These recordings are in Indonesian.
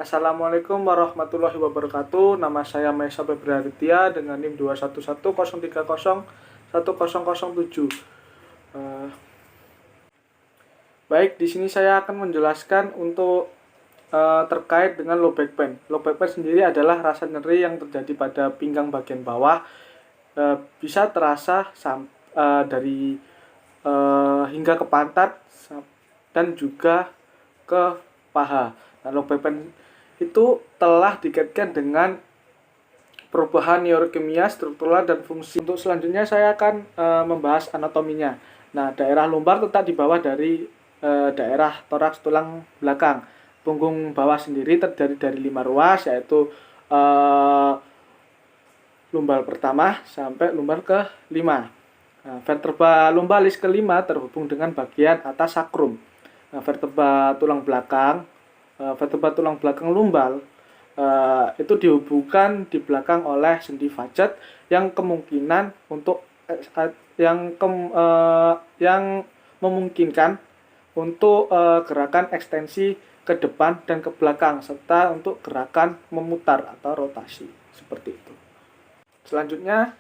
Assalamualaikum warahmatullahi wabarakatuh. Nama saya Maesa Febri Aditya dengan NIM 21103010007. Eh, Baik, di sini saya akan menjelaskan untuk terkait dengan low back pain. Low back pain sendiri adalah rasa nyeri yang terjadi pada pinggang bagian bawah, bisa terasa dari hingga ke pantat dan juga ke paha. Nah, low back pain itu telah dikaitkan dengan perubahan neurokimia, struktural, dan fungsi. Untuk selanjutnya saya akan membahas anatominya. Nah, daerah lumbar letak di bawah dari daerah toraks tulang belakang. Punggung bawah sendiri terdiri dari 5 ruas, yaitu lumbar pertama sampai lumbar ke-5. Nah, vertebra lumbalis ke-5 terhubung dengan bagian atas sakrum. Nah, vertebra tulang belakang lumbal itu dihubungkan di belakang oleh sendi facet yang kemungkinan untuk yang memungkinkan untuk gerakan ekstensi ke depan dan ke belakang serta untuk gerakan memutar atau rotasi seperti itu. Selanjutnya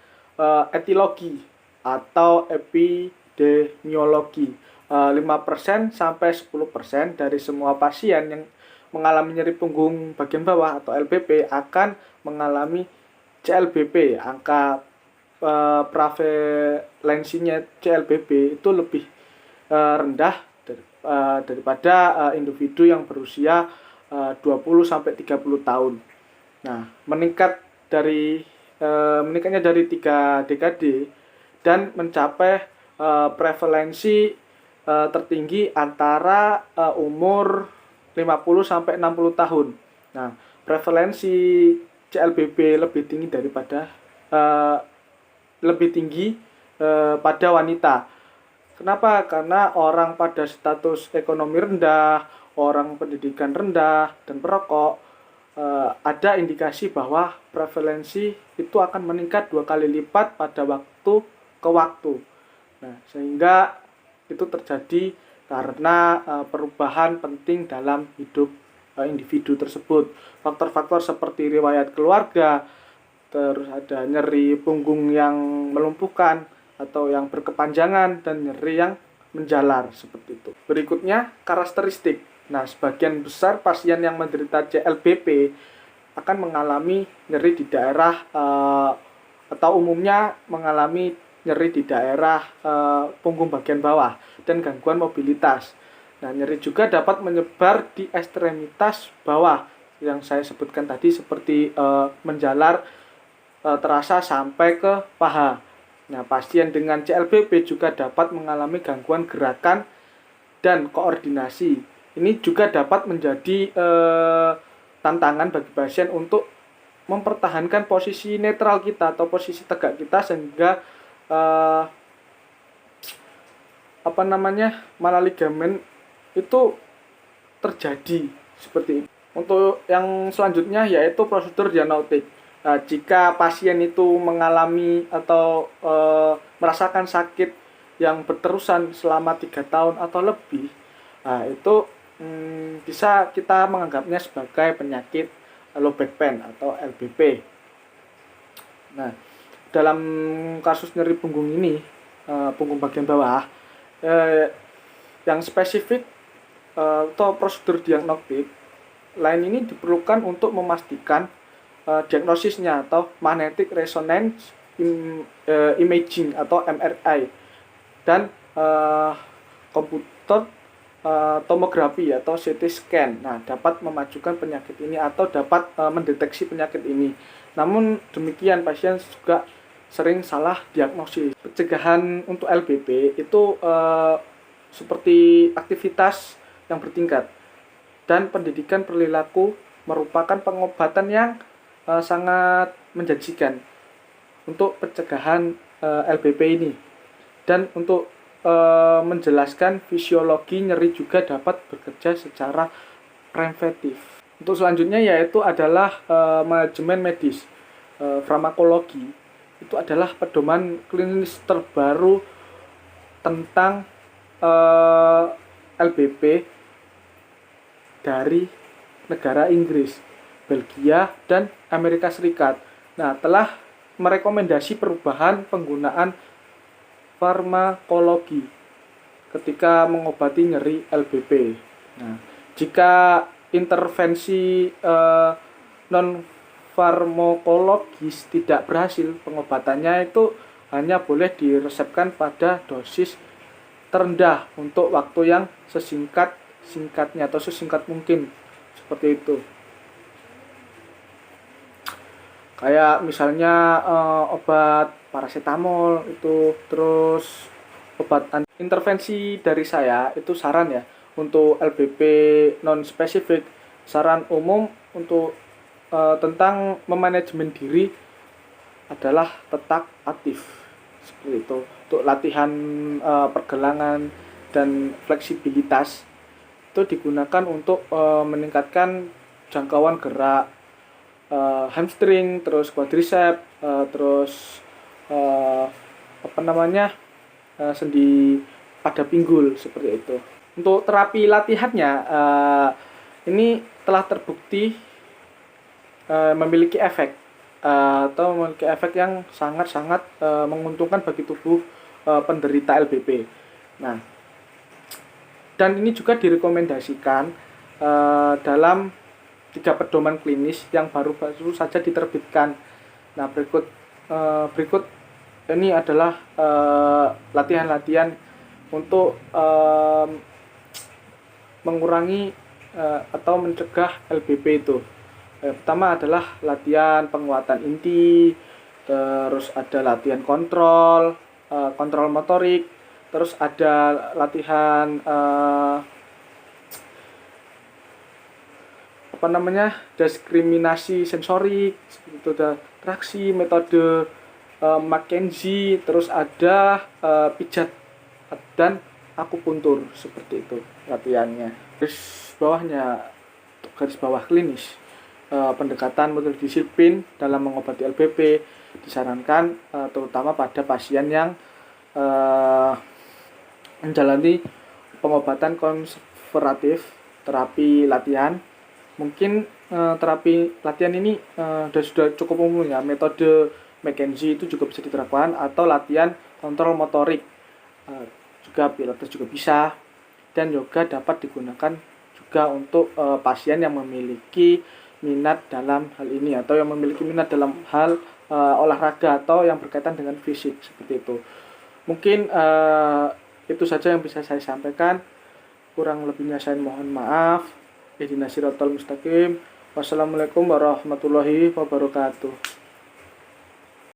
etiologi atau epidemiologi. 5% sampai 10% dari semua pasien yang mengalami nyeri punggung bagian bawah atau LBP akan mengalami CLBP. Angka prevalensinya CLBP itu lebih rendah daripada individu yang berusia 20 sampai 30 tahun. Nah, meningkatnya dari 3 dekade dan mencapai prevalensi tertinggi antara umur 50 sampai 60 tahun. Nah, prevalensi CLBP lebih tinggi pada wanita. Kenapa? Karena orang pada status ekonomi rendah, orang pendidikan rendah, dan perokok, ada indikasi bahwa prevalensi itu akan meningkat 2 kali lipat pada waktu ke waktu. Nah, sehingga itu terjadi karena perubahan penting dalam hidup individu tersebut. Faktor-faktor seperti riwayat keluarga, terus ada nyeri punggung yang melumpuhkan atau yang berkepanjangan dan nyeri yang menjalar seperti itu. Berikutnya karakteristik. Nah, sebagian besar pasien yang menderita CLBP akan mengalami nyeri di daerah atau umumnya mengalami nyeri di daerah punggung bagian bawah dan gangguan mobilitas. Nah, nyeri juga dapat menyebar di ekstremitas bawah yang saya sebutkan tadi seperti menjalar terasa sampai ke paha. Nah, pasien dengan CLBP juga dapat mengalami gangguan gerakan dan koordinasi. Ini juga dapat menjadi tantangan bagi pasien untuk mempertahankan posisi netral kita atau posisi tegak kita sehingga malah ligamen itu terjadi seperti itu. Untuk yang selanjutnya yaitu prosedur diagnostik. Nah, jika pasien itu mengalami atau merasakan sakit yang berterusan selama 3 tahun atau lebih, nah, itu bisa kita menganggapnya sebagai penyakit low back pain atau LBP. Nah, dalam kasus nyeri punggung ini, punggung bagian bawah, yang spesifik atau prosedur diagnostik lain ini diperlukan untuk memastikan diagnosisnya atau magnetic resonance imaging atau MRI dan komputer tomografi atau CT scan. Nah, dapat memajukan penyakit ini atau dapat mendeteksi penyakit ini. Namun demikian pasien juga sering salah diagnosis. Pencegahan untuk LBP itu seperti aktivitas yang bertingkat dan pendidikan perilaku merupakan pengobatan yang sangat menjanjikan untuk pencegahan LBP ini. Dan untuk menjelaskan fisiologi nyeri juga dapat bekerja secara preventif. Untuk selanjutnya yaitu adalah manajemen medis. Farmakologi itu adalah pedoman klinis terbaru tentang LBP dari negara Inggris, Belgia, dan Amerika Serikat. Nah, telah merekomendasi perubahan penggunaan farmakologi ketika mengobati nyeri LBP. Nah, jika intervensi non farmakologis tidak berhasil, pengobatannya itu hanya boleh diresepkan pada dosis terendah untuk waktu yang sesingkatnya atau sesingkat mungkin, seperti itu. Kayak misalnya obat paracetamol itu, terus intervensi dari saya itu saran ya untuk LBP non spesifik, saran umum untuk tentang memanajemen diri adalah tetap aktif, seperti itu. Untuk latihan pergelangan dan fleksibilitas itu digunakan untuk meningkatkan jangkauan gerak hamstring, terus quadricep, terus sendi pada pinggul, seperti itu. Untuk terapi latihannya ini telah terbukti memiliki efek atau memiliki efek yang sangat-sangat menguntungkan bagi tubuh penderita LBP. Nah, dan ini juga direkomendasikan dalam 3 pedoman klinis yang baru saja diterbitkan. Nah, berikut ini adalah latihan-latihan untuk mengurangi atau mencegah LBP itu. Pertama adalah latihan penguatan inti, terus ada latihan kontrol motorik, terus ada latihan diskriminasi sensorik, itu ada traksi, metode McKenzie, terus ada pijat dan akupuntur, seperti itu latihannya. Garis bawah klinis, pendekatan multidisiplin dalam mengobati LBP disarankan terutama pada pasien yang menjalani pengobatan konservatif, terapi latihan. Mungkin terapi latihan ini sudah cukup umum ya. Metode McKenzie itu juga bisa diterapkan, atau latihan kontrol motorik juga pilates juga bisa, dan yoga dapat digunakan juga untuk pasien yang memiliki minat dalam hal ini, atau yang memiliki minat dalam hal olahraga atau yang berkaitan dengan fisik, seperti itu. Mungkin itu saja yang bisa saya sampaikan. Kurang lebihnya saya mohon maaf. Ihdinas siratal mustaqim. Wassalamualaikum warahmatullahi wabarakatuh.